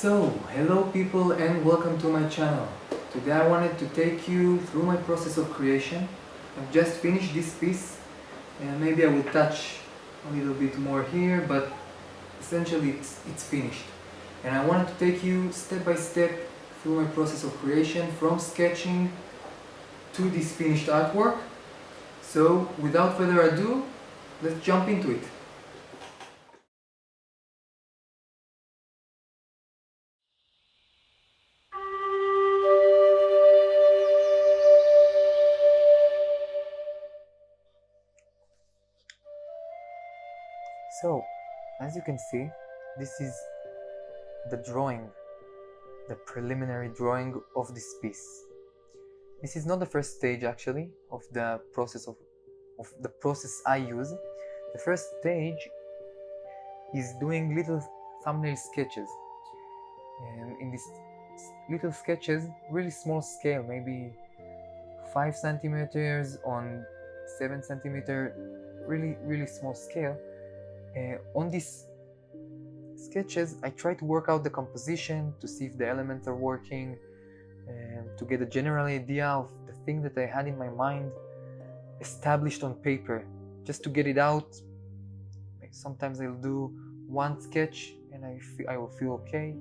So, hello people and welcome to my channel. Today I wanted to take you through my process of creation. I've just finished this piece and maybe I will touch a little bit more here, but essentially it's finished. And I wanted to take you step by step through my process of creation from sketching to this finished artwork. So, without further ado, let's jump into it. So, as you can see, this is the drawing, the preliminary drawing of this piece. This is not the first stage actually of the process of the process I use. The first stage is doing little thumbnail sketches. And in these little sketches, really small scale, maybe 5 centimeters on 7 centimeter, really small scale. On these sketches, I try to work out the composition to see if the elements are working, to get a general idea of the thing that I had in my mind established on paper, just to get it out. Sometimes I'll do one sketch and I will feel okay.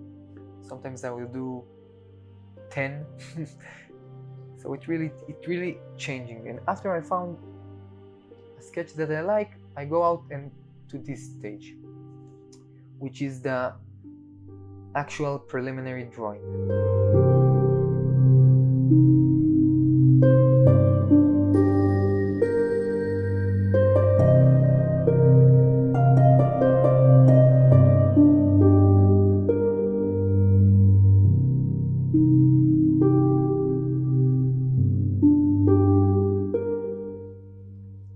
Sometimes I will do 10. So it really changing. And after I found a sketch that I like, I go out and to this stage, which is the actual preliminary drawing.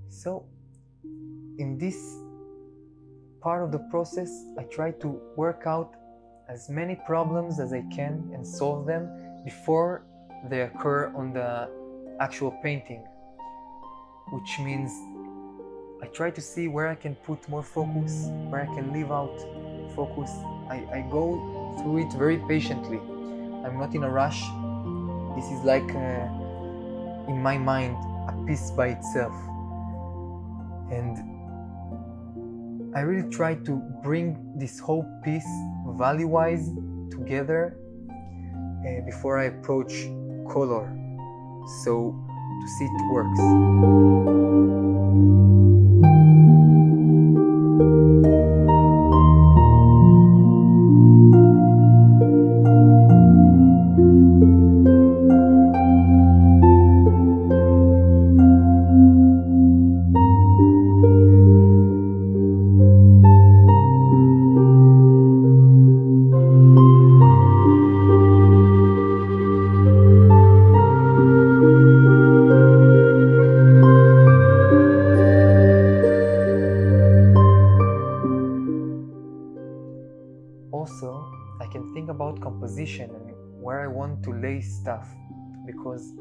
So, in this part of the process, I try to work out as many problems as I can and solve them before they occur on the actual painting, which means I try to see where I can put more focus, where I can leave out focus. I go through it very patiently. I'm not in a rush. This is like, in my mind, a piece by itself. And I really try to bring this whole piece value-wise together before I approach color, so to see it works. Also, I can think about composition and where I want to lay stuff, because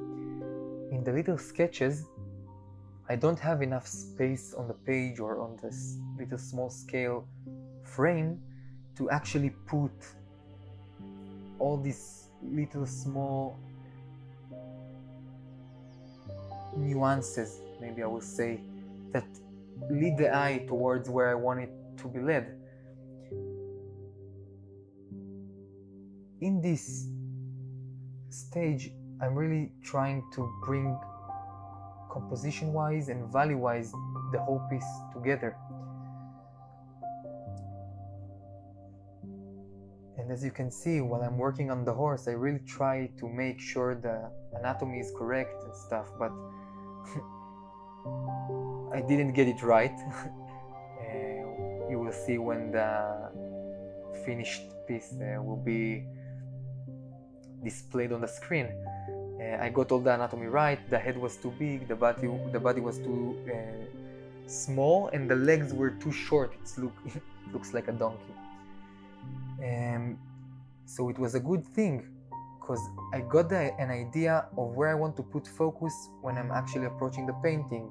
in the little sketches I don't have enough space on the page or on this little small scale frame to actually put all these little small nuances, maybe I will say, that lead the eye towards where I want it to be led. In this stage, I'm really trying to bring composition-wise and value-wise the whole piece together. And as you can see, while I'm working on the horse, I really try to make sure the anatomy is correct and stuff, but I didn't get it right. You will see when the finished piece will be displayed on the screen. I got all the anatomy right. The head was too big, the body was too small, and the legs were too short. It looks like a donkey. So it was a good thing, because I got an idea of where I want to put focus when I'm actually approaching the painting.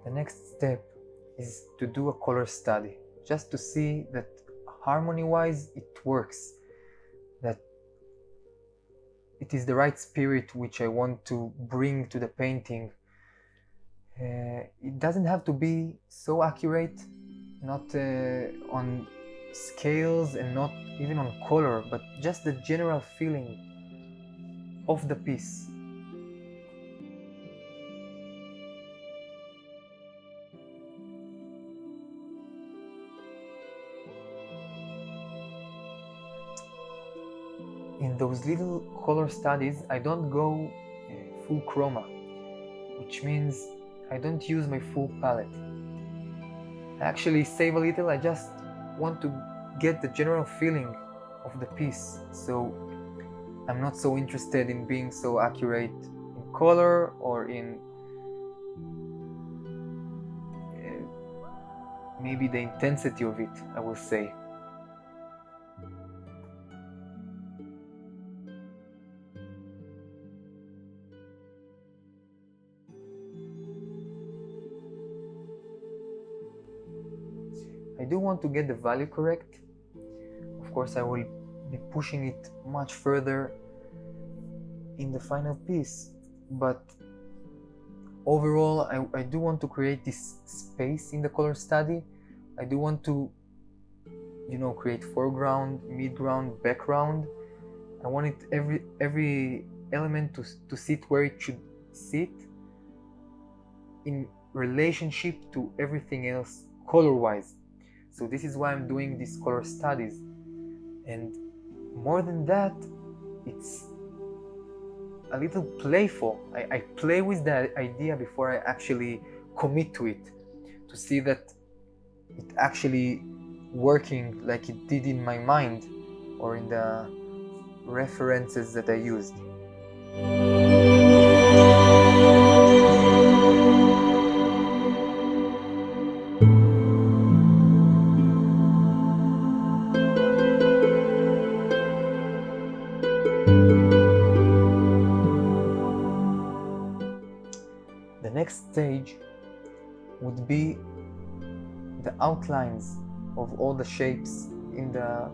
The next step is to do a color study, just to see that harmony-wise it works, that it is the right spirit which I want to bring to the painting. It doesn't have to be so accurate, not on scales and not even on color, but just the general feeling of the piece. In those little color studies, I don't go full chroma, which means I don't use my full palette. I actually save a little. I just want to get the general feeling of the piece, so I'm not so interested in being so accurate in color or in maybe the intensity of it, I will say. I do want to get the value correct. Of course, I will be pushing it much further in the final piece, but overall I do want to create this space in the color study. I do want to, create foreground, midground, background. I want it every element to sit where it should sit in relationship to everything else color-wise. So this is why I'm doing these color studies. And more than that, it's a little playful. I play with the idea before I actually commit to it, to see that it actually working like it did in my mind or in the references that I used. The next stage would be the outlines of all the shapes in the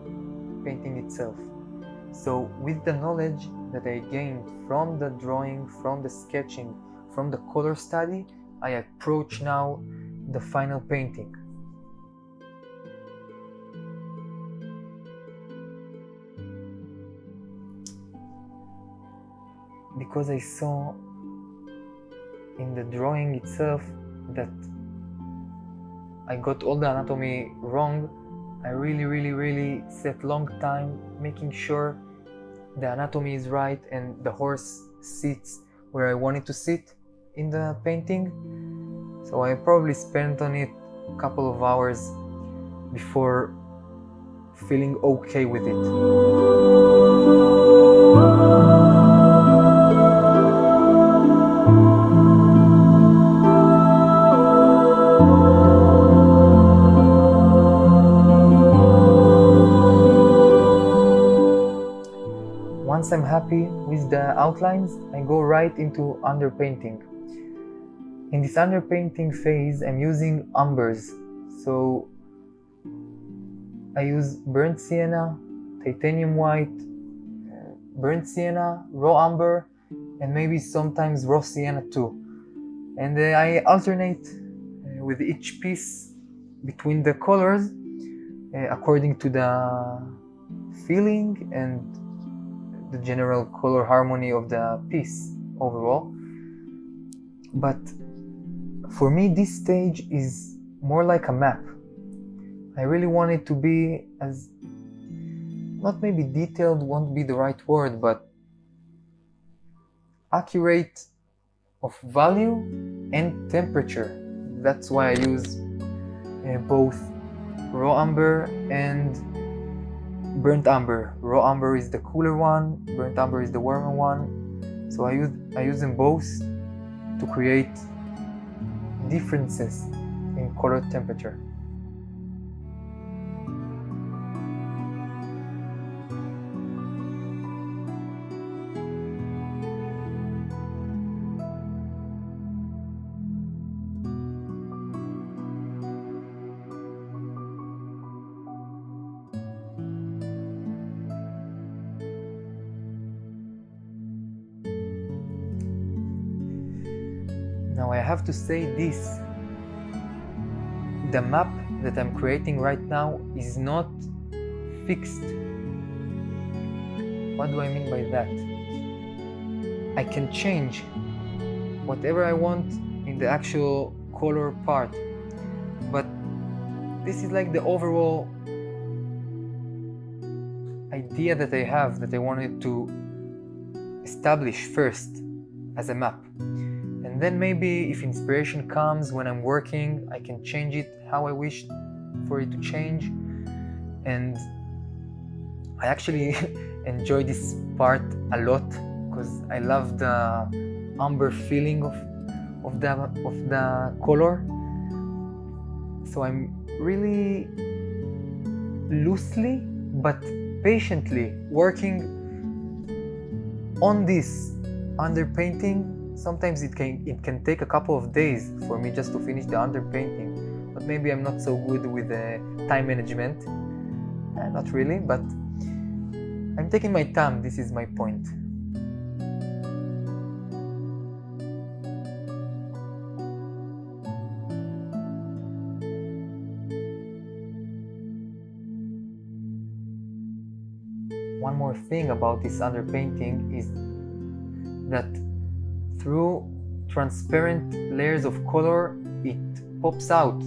painting itself. So with the knowledge that I gained from the drawing, from the sketching, from the color study, I approach now the final painting. Because I saw in the drawing itself that I got all the anatomy wrong, I really set long time making sure the anatomy is right and the horse sits where I want it to sit in the painting. So I probably spent on it a couple of hours before feeling okay with it. Once I'm happy with the outlines, I go right into underpainting. In this underpainting phase, I'm using umbers. So I use burnt sienna, titanium white, burnt sienna, raw umber, and maybe sometimes raw sienna too. And I alternate with each piece between the colors according to the feeling and the general color harmony of the piece overall. But for me, this stage is more like a map. I really want it to be as, not maybe detailed won't be the right word, but accurate of value and temperature. That's why I use both raw umber and burnt umber. Raw umber is the cooler one, burnt umber is the warmer one. So I use them both to create differences in color temperature. I have to say this: the map that I'm creating right now is not fixed. What do I mean by that? I can change whatever I want in the actual color part, but this is like the overall idea that I have, that I wanted to establish first as a map. And then maybe if inspiration comes when I'm working, I can change it how I wish for it to change. And I actually enjoy this part a lot because I love the umber feeling of the color. So I'm really loosely but patiently working on this underpainting. Sometimes it can take a couple of days for me just to finish the underpainting, but maybe I'm not so good with the time management. Not really, but I'm taking my time. This is my point. One more thing about this underpainting is that through transparent layers of color, it pops out.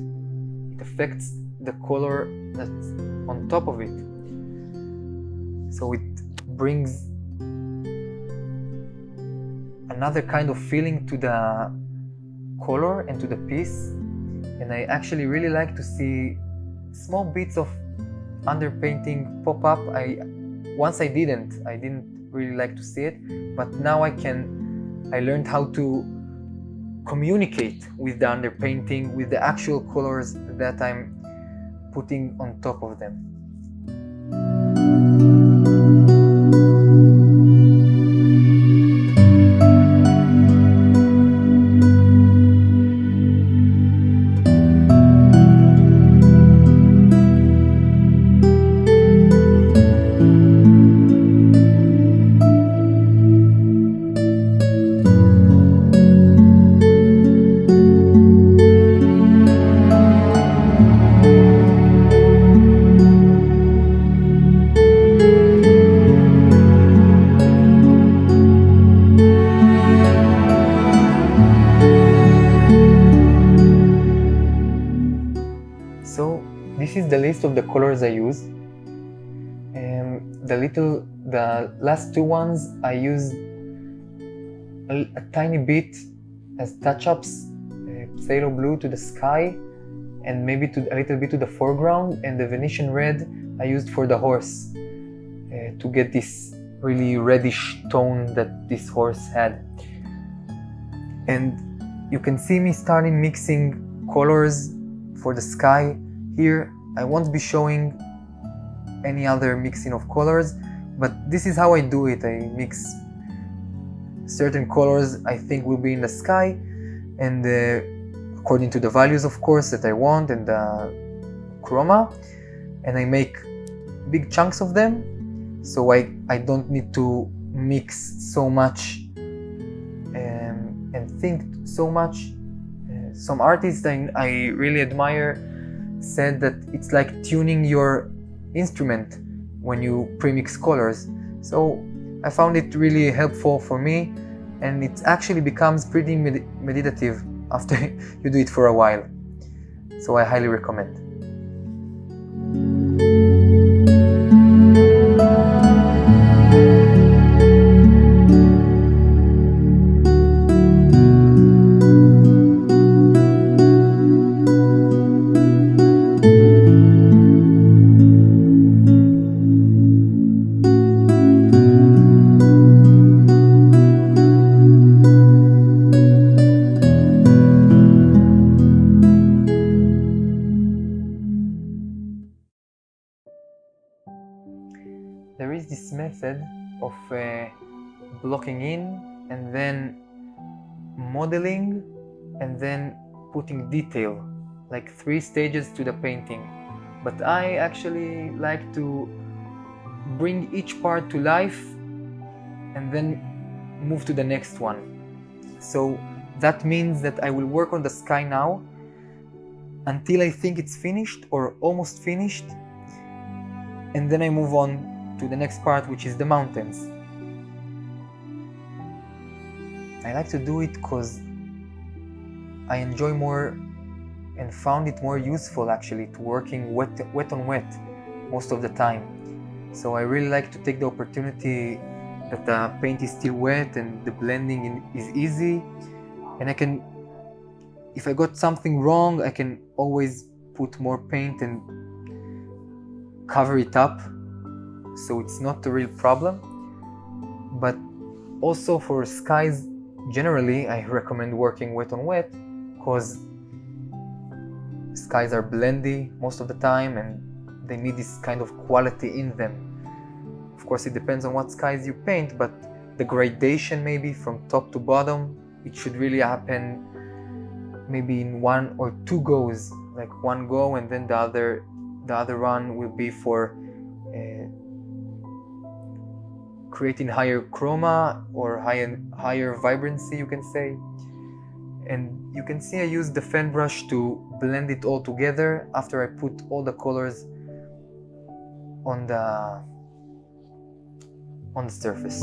It affects the color that's on top of it. So it brings another kind of feeling to the color and to the piece. And I actually really like to see small bits of underpainting pop up. Once I didn't really like to see it, but now I learned how to communicate with the underpainting, with the actual colors that I'm putting on top of them. So this is the list of the colors I use. The last two ones I used a tiny bit as touch-ups, Pthalo blue to the sky, and maybe a little bit to the foreground, and the Venetian red I used for the horse, to get this really reddish tone that this horse had. And you can see me starting mixing colors for the sky. Here I won't be showing any other mixing of colors, but this is how I do it. I mix certain colors I think will be in the sky, and according to the values, of course, that I want, and the chroma, and I make big chunks of them, so I don't need to mix so much and think so much. Some artists I really admire said that it's like tuning your instrument when you premix colors. So I found it really helpful for me, and it actually becomes pretty meditative after you do it for a while. So I highly recommend. There is this method of blocking in and then modeling and then putting detail, like 3 stages to the painting. But I actually like to bring each part to life and then move to the next one. So That means that I will work on the sky now until I think it's finished or almost finished, and then I move on to the next part, which is the mountains. I like to do it because I enjoy more and found it more useful actually to working wet on wet most of the time. So I really like to take the opportunity that the paint is still wet and the blending is easy, and I can, if I got something wrong, I can always put more paint and cover it up, so it's not a real problem. But also for skies generally, I recommend working wet on wet because skies are blendy most of the time and they need this kind of quality in them. Of course, it depends on what skies you paint, but the gradation maybe from top to bottom, it should really happen maybe in 1 or 2 goes, like one go and then the other run will be for creating higher chroma or higher vibrancy, you can say. And you can see I used the fan brush to blend it all together after I put all the colors on the surface.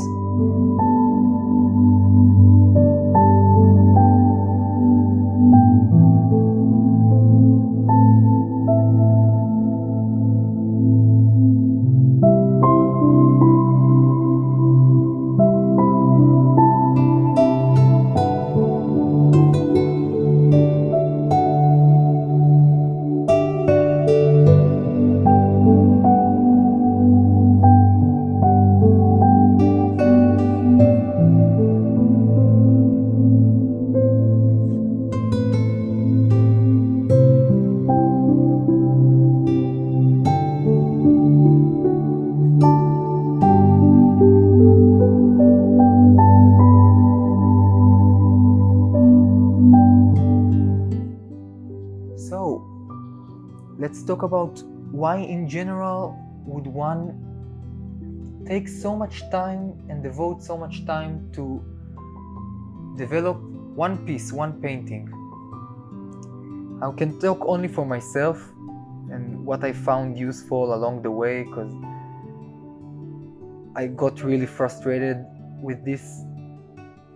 So, let's talk about why in general would one take so much time and devote so much time to develop one piece, one painting. I can talk only for myself and what I found useful along the way, because I got really frustrated with this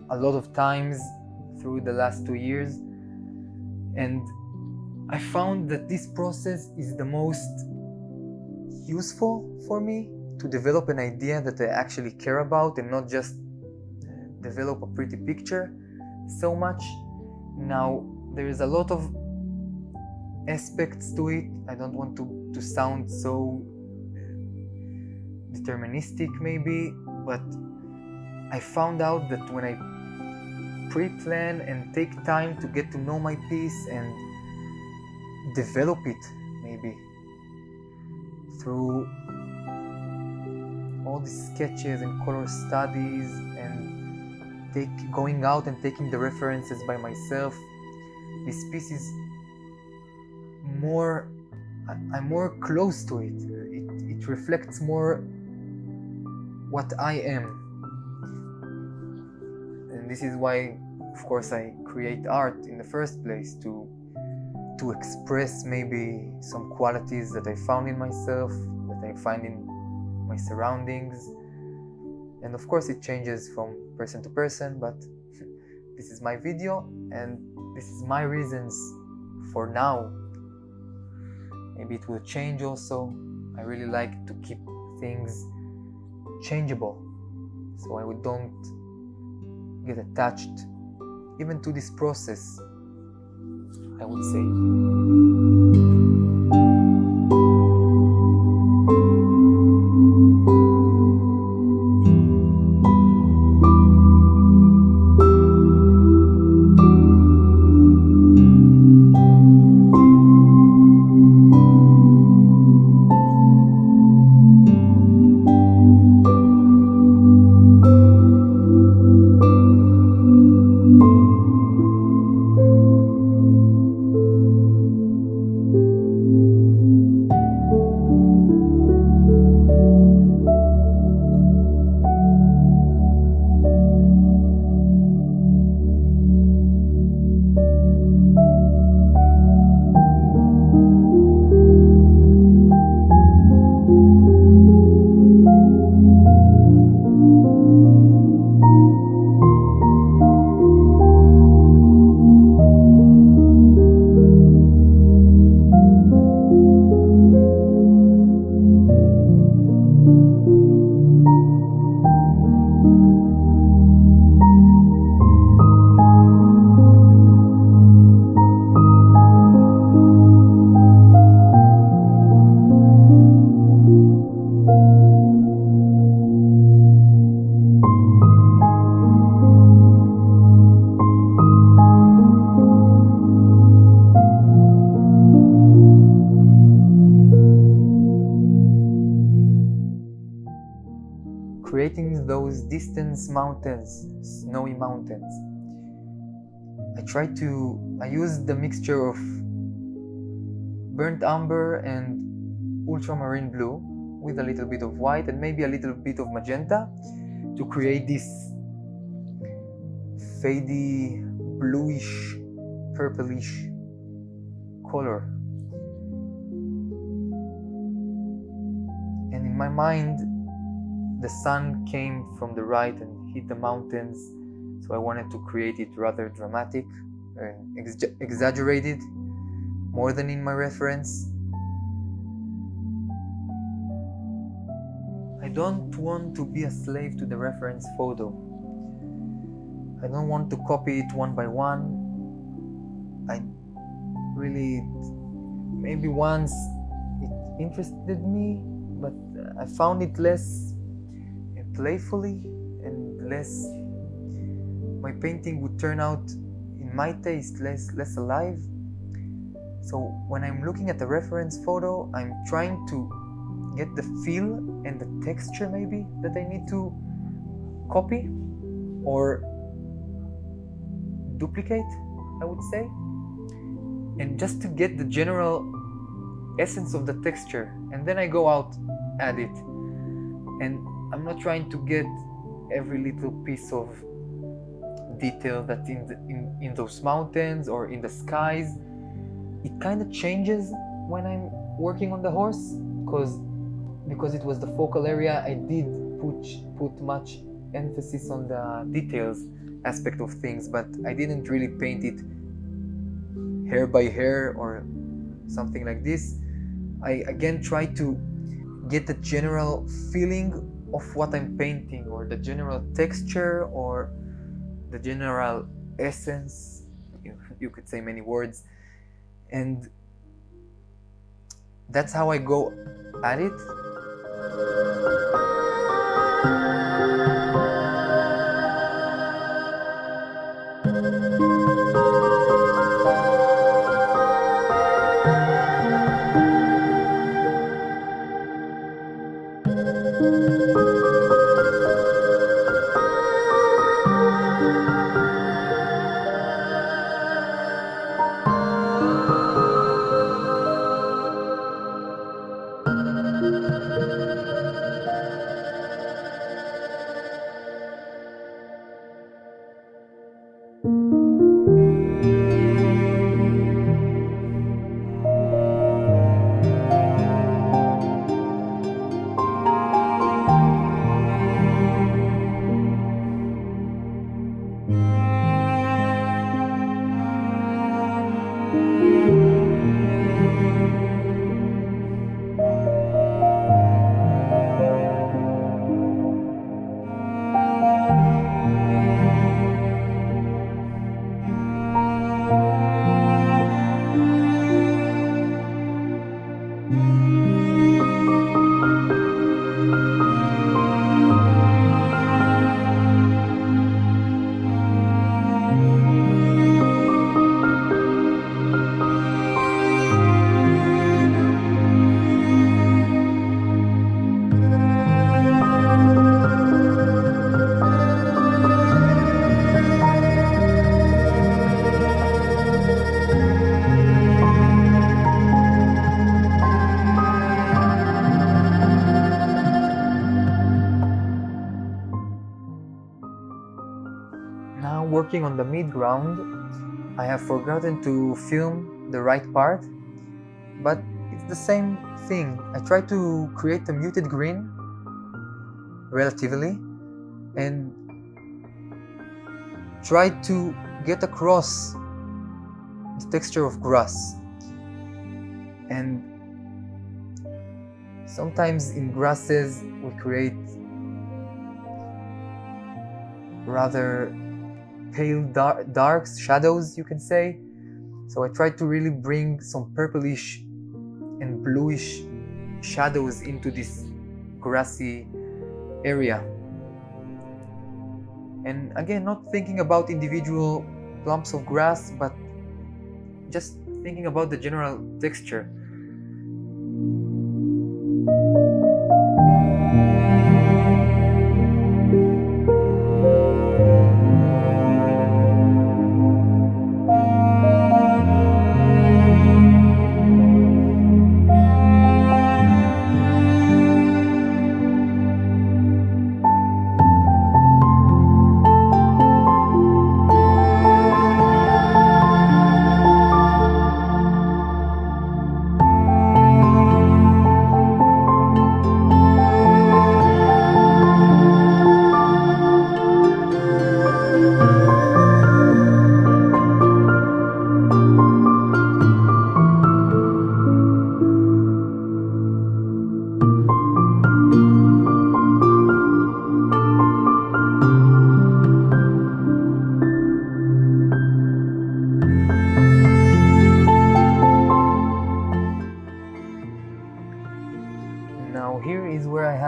a lot of times through the last 2 years, and I found that this process is the most useful for me to develop an idea that I actually care about and not just develop a pretty picture so much. Now, there is a lot of aspects to it. I don't want to sound so deterministic maybe, but I found out that when I pre-plan and take time to get to know my piece and develop it maybe through all these sketches and color studies and going out and taking the references by myself, this piece is more, I'm more close to it. It reflects more what I am. And this is why, of course, I create art in the first place, to express maybe some qualities that I found in myself, that I find in my surroundings. And of course it changes from person to person, but this is my video and this is my reasons for now. Maybe it will change also. I really like to keep things changeable, so I don't get attached even to this process, I would say. those distant mountains, snowy mountains. I use the mixture of burnt umber and ultramarine blue with a little bit of white and maybe a little bit of magenta to create this fadey, bluish, purplish color. And in my mind, the sun came from the right and hit the mountains, so I wanted to create it rather dramatic and exaggerated, more than in my reference. I don't want to be a slave to the reference photo. I don't want to copy it one by one. Maybe once it interested me, but I found it less playfully and less, my painting would turn out, in my taste, less alive. So when I'm looking at the reference photo, I'm trying to get the feel and the texture maybe that I need to copy or duplicate, I would say, and just to get the general essence of the texture, and then I go out at it. And I'm not trying to get every little piece of detail that's in those mountains or in the skies. It kind of changes when I'm working on the horse, because it was the focal area. I did put much emphasis on the details aspect of things, but I didn't really paint it hair by hair or something like this. I again try to get the general feeling of what I'm painting, or the general texture, or the general essence. You could say many words, and that's how I go at it. Now working on the mid-ground, I have forgotten to film the right part, but it's the same thing. I try to create a muted green, relatively, and try to get across the texture of grass. And sometimes in grasses we create rather pale darks, shadows, you can say. So I try to really bring some purplish and bluish shadows into this grassy area. And again, not thinking about individual clumps of grass, but just thinking about the general texture.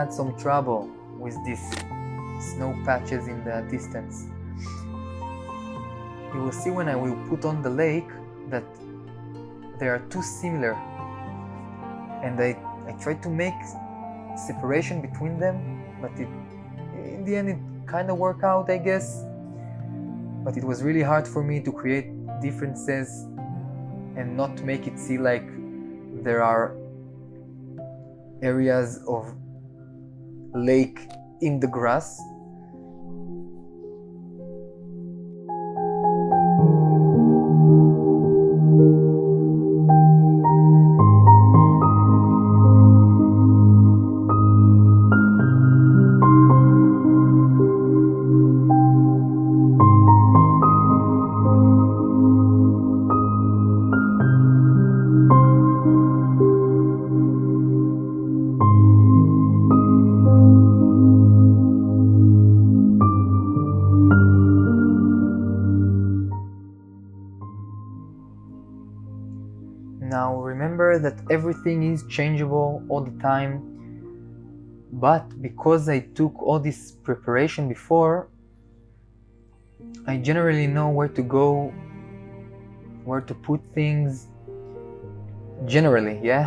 had some trouble with these snow patches in the distance. You will see when I will put on the lake that they are too similar, and I tried to make separation between them, but in the end it kind of worked out, I guess. But it was really hard for me to create differences and not make it seem like there are areas of lake in the grass. Now remember that everything is changeable all the time, but because I took all this preparation before, I generally know where to go, where to put things. Generally, yeah.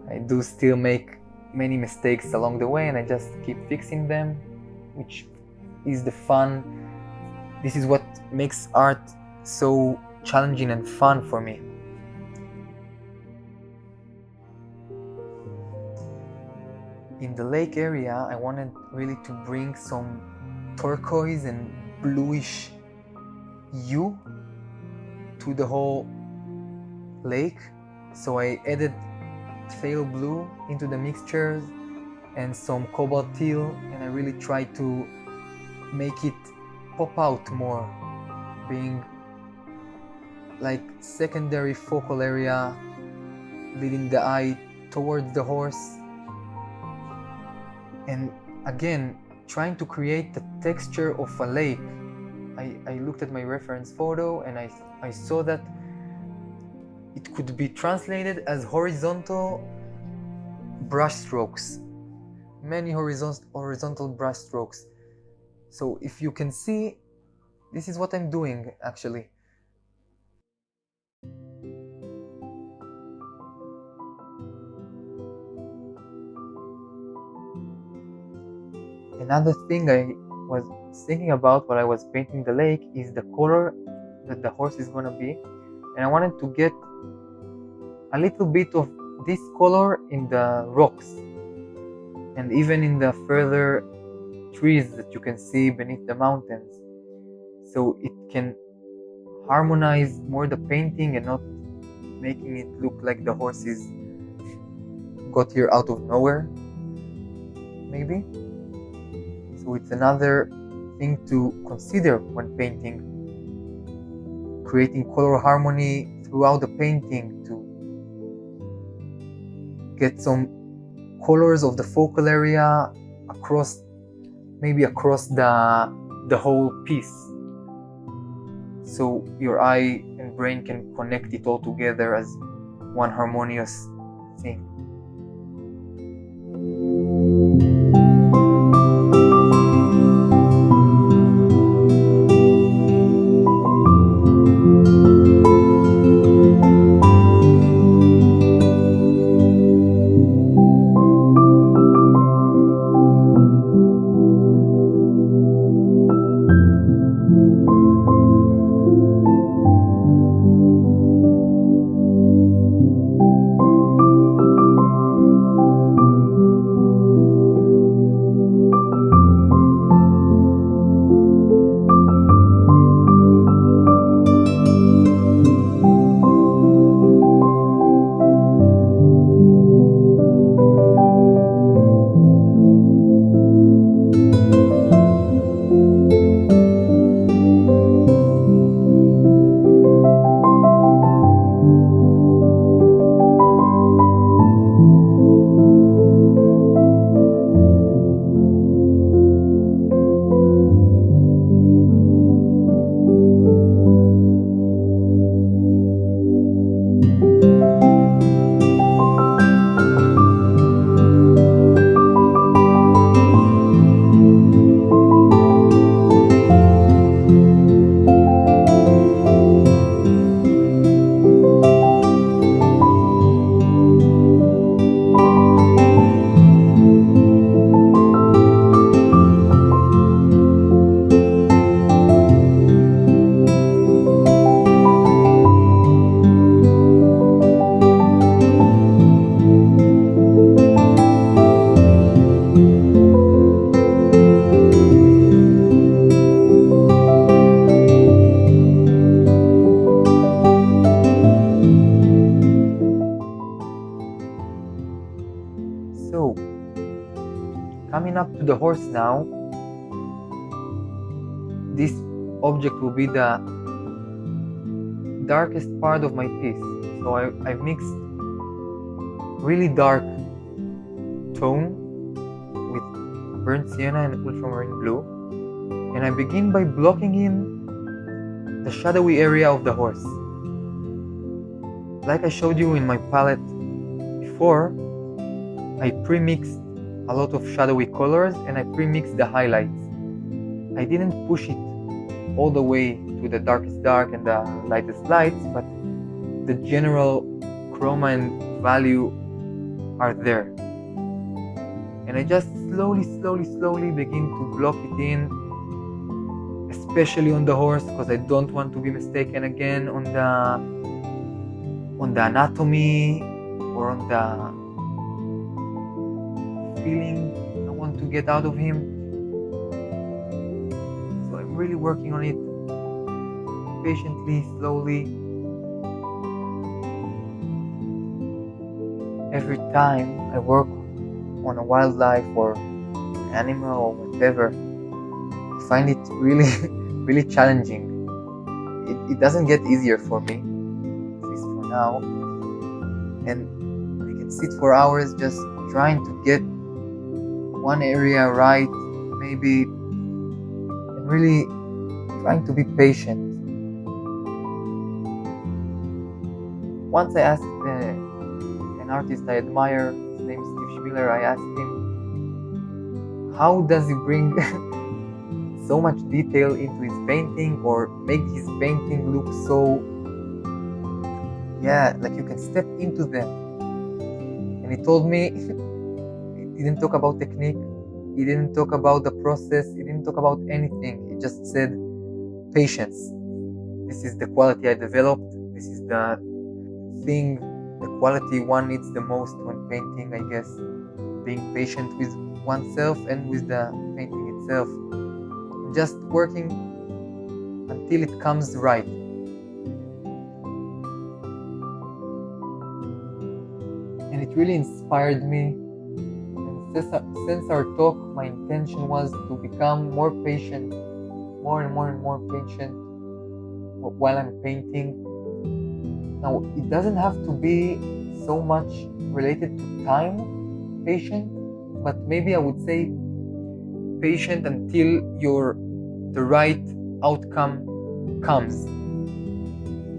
I do still make many mistakes along the way and I just keep fixing them, which is the fun. This is what makes art so challenging and fun for me. In the lake area, I wanted really to bring some turquoise and bluish hue to the whole lake. So I added Pthalo blue into the mixtures and some Cobalt teal, and I really tried to make it pop out more, being like secondary focal area, leading the eye towards the horse. And again, trying to create the texture of a lake. I looked at my reference photo and I saw that it could be translated as horizontal brush strokes, many horizontal brush strokes. So if you can see, this is what I'm doing actually. Another thing I was thinking about while I was painting the lake is the color that the horse is gonna be, and I wanted to get a little bit of this color in the rocks and even in the further trees that you can see beneath the mountains, so it can harmonize more the painting and not making it look like the horses got here out of nowhere, maybe. So it's another thing to consider when painting, creating color harmony throughout the painting to get some colors of the focal area across, maybe across the whole piece, so your eye and brain can connect it all together as one harmonious thing. line up to the horse now, this object will be the darkest part of my piece. So I've mixed really dark tone with burnt sienna and ultramarine blue, and I begin by blocking in the shadowy area of the horse. Like I showed you in my palette before, I pre-mixed a lot of shadowy colors and I pre-mixed the highlights. I didn't push it all the way to the darkest dark and the lightest lights, but the general chroma and value are there. And I just slowly begin to block it in, especially on the horse, because I don't want to be mistaken again on the anatomy or on the feeling I want to get out of him. So I'm really working on it patiently, slowly. Every time I work on a wildlife or an animal or whatever, I find it really challenging. It doesn't get easier for me, at least for now, and I can sit for hours just trying to get one area right, maybe, and really trying to be patient. Once I asked an artist I admire, his name is Steve Schmiller, I asked him, how does he bring so much detail into his painting, or make his painting look so, like you can step into them? And he told me, he didn't talk about technique, he didn't talk about the process, he didn't talk about anything. He just said, patience. This is the quality I developed, this is the thing, the quality one needs the most when painting, I guess. Being patient with oneself and with the painting itself. Just working until it comes right. And it really inspired me. And since our talk, my intention was to become more patient, more and more patient while I'm painting. Now, it doesn't have to be so much related to time, patient, but maybe I would say patient until the right outcome comes.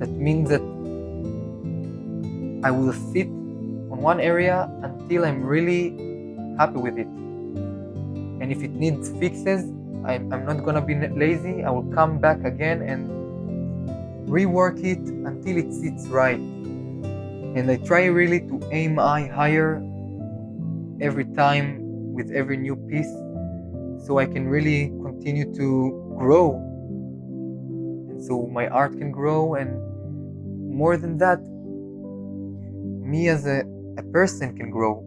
That means that I will sit on one area until I'm really happy with it. And if it needs fixes, I'm not gonna be lazy. I will come back again and rework it until it sits right. And I try really to aim higher every time with every new piece, so I can really continue to grow, and so my art can grow, and more than that, me as a person can grow,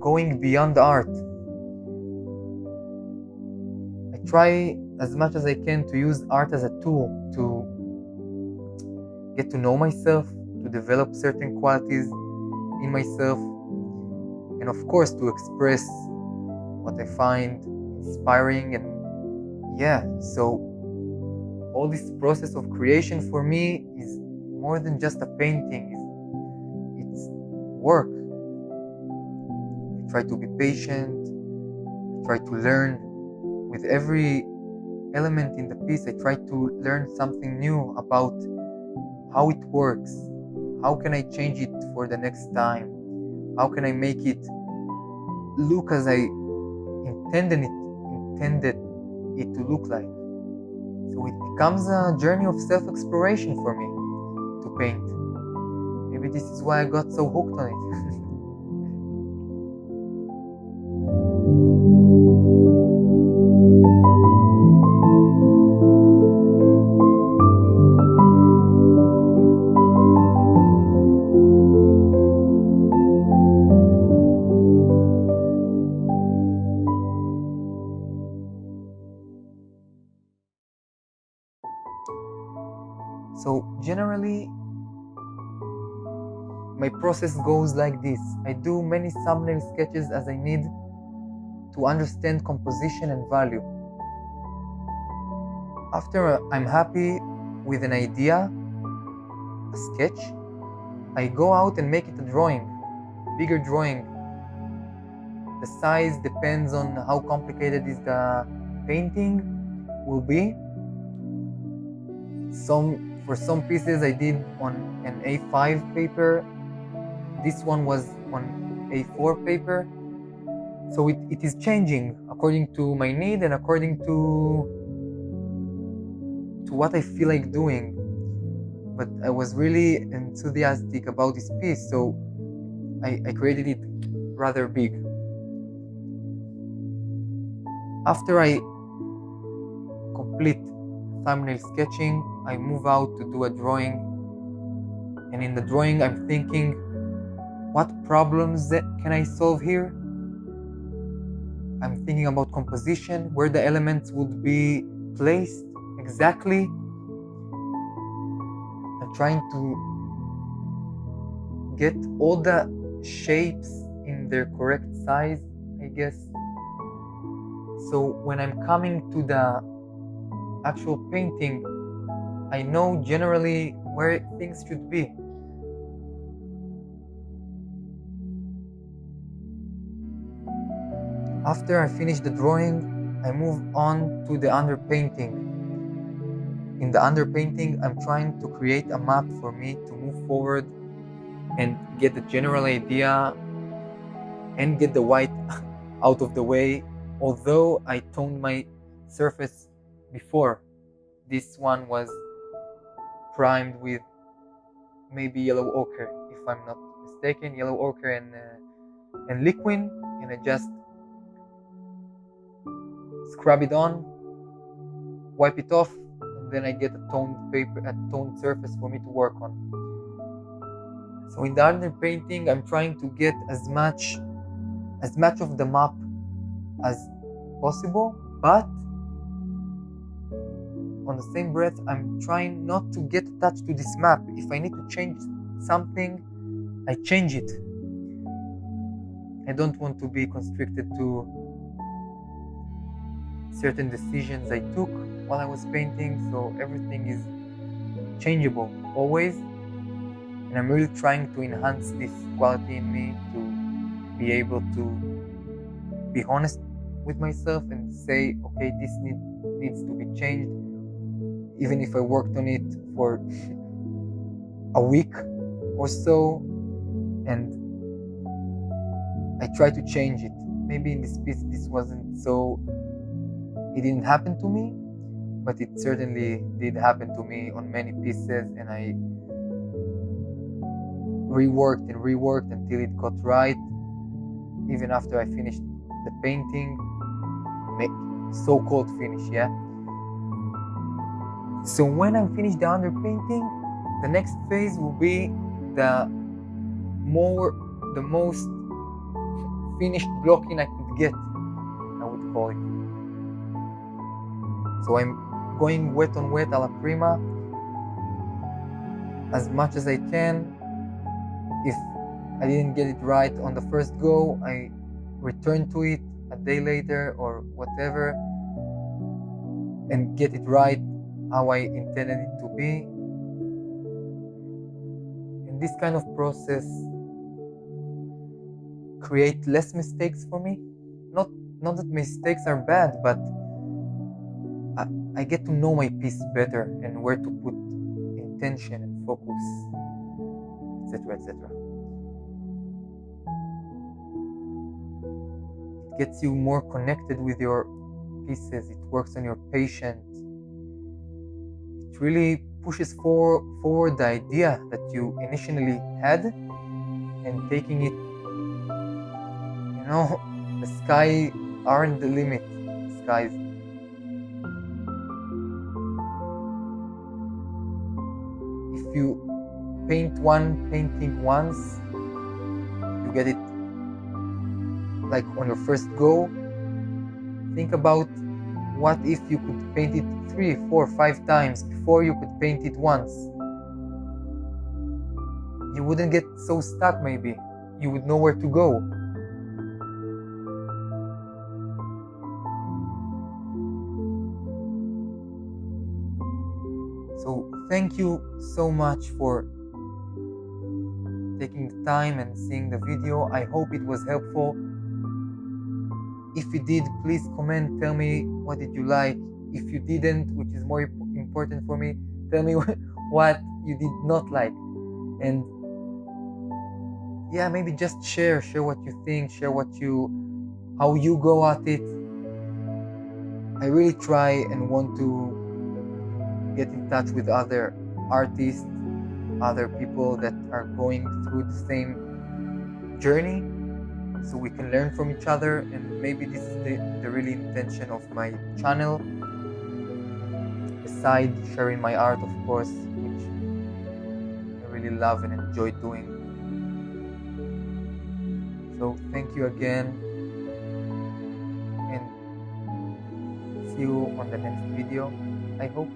going beyond art. I try as much as I can to use art as a tool to get to know myself, to develop certain qualities in myself, and of course to express what I find inspiring. And so all this process of creation for me is more than just a painting, it's work. I try to be patient, I try to learn with every element in the piece. I try to learn something new about how it works. How can I change it for the next time? How can I make it look as I intended it to look like? So it becomes a journey of self-exploration for me to paint. Maybe this is why I got so hooked on it. So generally, my process goes like this. I do many thumbnail sketches as I need to understand composition and value. After I'm happy with an idea, a sketch, I go out and make it a drawing, bigger drawing. The size depends on how complicated is the painting will be. For some pieces I did on an A5 paper. This one was on A4 paper. So it is changing according to my need and according to what I feel like doing. But I was really enthusiastic about this piece, so I created it rather big. After I complete thumbnail sketching, I move out to do a drawing. And in the drawing, I'm thinking, what problems can I solve here? I'm thinking about composition, where the elements would be placed exactly. I'm trying to get all the shapes in their correct size, I guess. So when I'm coming to the actual painting, I know generally where things should be. After I finish the drawing, I move on to the underpainting. In the underpainting, I'm trying to create a map for me to move forward and get the general idea and get the white out of the way. Although I toned my surface before, this one was primed with maybe yellow ochre, if I'm not mistaken, yellow ochre and liquid, and I just scrub it on, wipe it off, and then I get a toned surface for me to work on. So in the underpainting, I'm trying to get as much of the map as possible, but on the same breath, I'm trying not to get attached to this map. If I need to change something, I change it. I don't want to be constricted to certain decisions I took while I was painting, so everything is changeable always. And I'm really trying to enhance this quality in me to be able to be honest with myself and say, okay, this needs to be changed. Even if I worked on it for a week or so, and I try to change it. Maybe in this piece, this wasn't so, it didn't happen to me, but it certainly did happen to me on many pieces, and I reworked until it got right. Even after I finished the painting, so-called finish, yeah? So when I'm finished the underpainting, the next phase will be the most finished blocking I could get, I would call it. So I'm going wet on wet alla prima as much as I can. If I didn't get it right on the first go, I return to it a day later or whatever and get it right how I intended it to be. And this kind of process create less mistakes for me. Not that mistakes are bad, but I get to know my piece better and where to put intention and focus, etc., etc. It gets you more connected with your pieces. It works on your patience. It really pushes forward the idea that you initially had, and taking it, the sky aren't the limit. The skies. If you paint one painting once, you get it like on your first go. Think about what if you could paint it 3, 4, 5 times before you could paint it once. you wouldn't get so stuck. Maybe you would know where to go. So thank you so much for taking the time and seeing the video. I hope it was helpful. If you did, please comment, tell me what did you like. If you didn't, which is more important for me, tell me what you did not like. And yeah, maybe just share what you think, share how you go at it. I really try and want to get in touch with other artists, other people that are going through the same journey, so we can learn from each other. And maybe this is the really intention of my channel, beside sharing my art, of course, which I really love and enjoy doing. So thank you again, and see you on the next video, I hope.